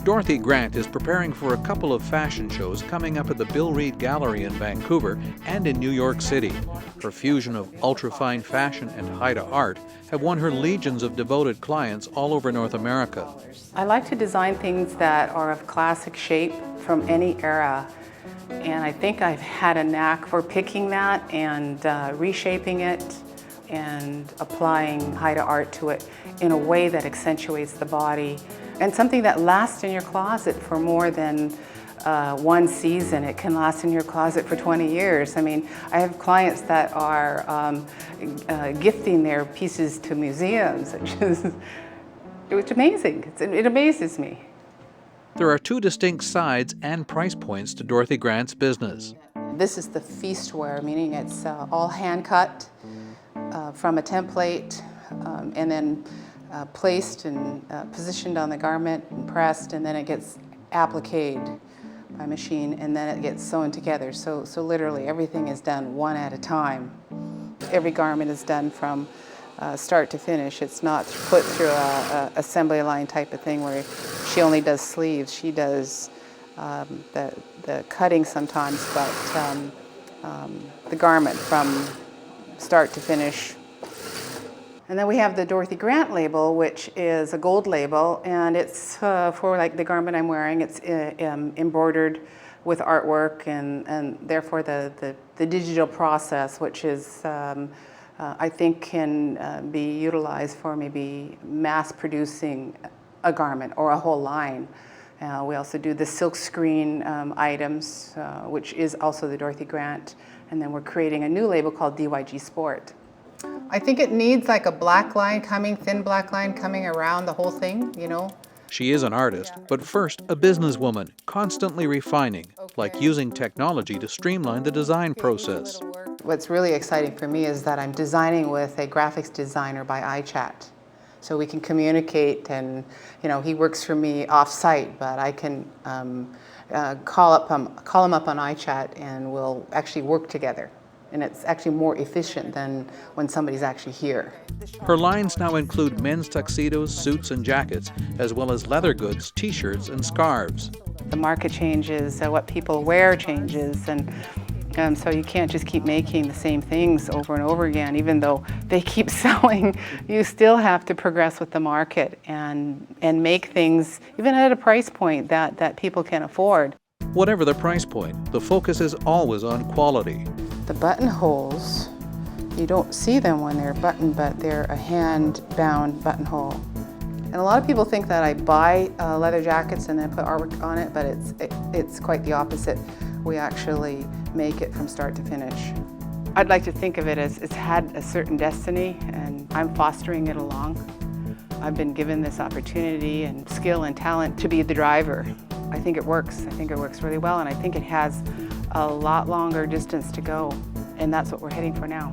Dorothy Grant is preparing for a couple of fashion shows coming up at the Bill Reid Gallery in Vancouver and in New York City. Her fusion of ultra-fine fashion and Haida art have won her legions of devoted clients all over North America. I like to design things that are of classic shape from any era. And I think I've had a knack for picking that and reshaping it and applying Haida art to it in a way that accentuates the body. And something that lasts in your closet for more than one season. It can last in your closet for 20 years. I mean, I have clients that are gifting their pieces to museums, which is amazing. It amazes me. There are two distinct sides and price points to Dorothy Grant's business. This is the feastwear, meaning it's all hand cut from a template and then placed and positioned on the garment and pressed, and then it gets appliqued by machine, and then it gets sewn together. So literally everything is done one at a time. Every garment is done from start to finish. It's not put through a assembly line type of thing where she only does sleeves. She does the cutting sometimes, but the garment from start to finish. And then we have the Dorothy Grant label, which is a gold label, and it's for like the garment I'm wearing. It's embroidered with artwork, and therefore the digital process, which is I think can be utilized for maybe mass producing a garment or a whole line. We also do the silk screen items, which is also the Dorothy Grant, and then we're creating a new label called DYG Sport. I think it needs like a black line coming, thin black line coming around the whole thing, you know. She is an artist, but first a businesswoman, constantly refining, like using technology to streamline the design process. What's really exciting for me is that I'm designing with a graphics designer by iChat. So we can communicate, and you know, he works for me off-site, but I can call him up on iChat and we'll actually work together. And it's actually more efficient than when somebody's actually here. Her lines now include men's tuxedos, suits, and jackets, as well as leather goods, t-shirts, and scarves. The market changes, what people wear changes, and so you can't just keep making the same things over and over again. Even though they keep selling, you still have to progress with the market and make things even at a price point that people can afford. Whatever the price point, the focus is always on quality. The buttonholes, you don't see them when they're buttoned, but they're a hand-bound buttonhole. And a lot of people think that I buy leather jackets and then put artwork on it, but it's quite the opposite. We actually make it from start to finish. I'd like to think of it as it's had a certain destiny, and I'm fostering it along. I've been given this opportunity and skill and talent to be the driver. I think it works. I think it works really well, and I think it has a lot longer distance to go, and that's what we're heading for now.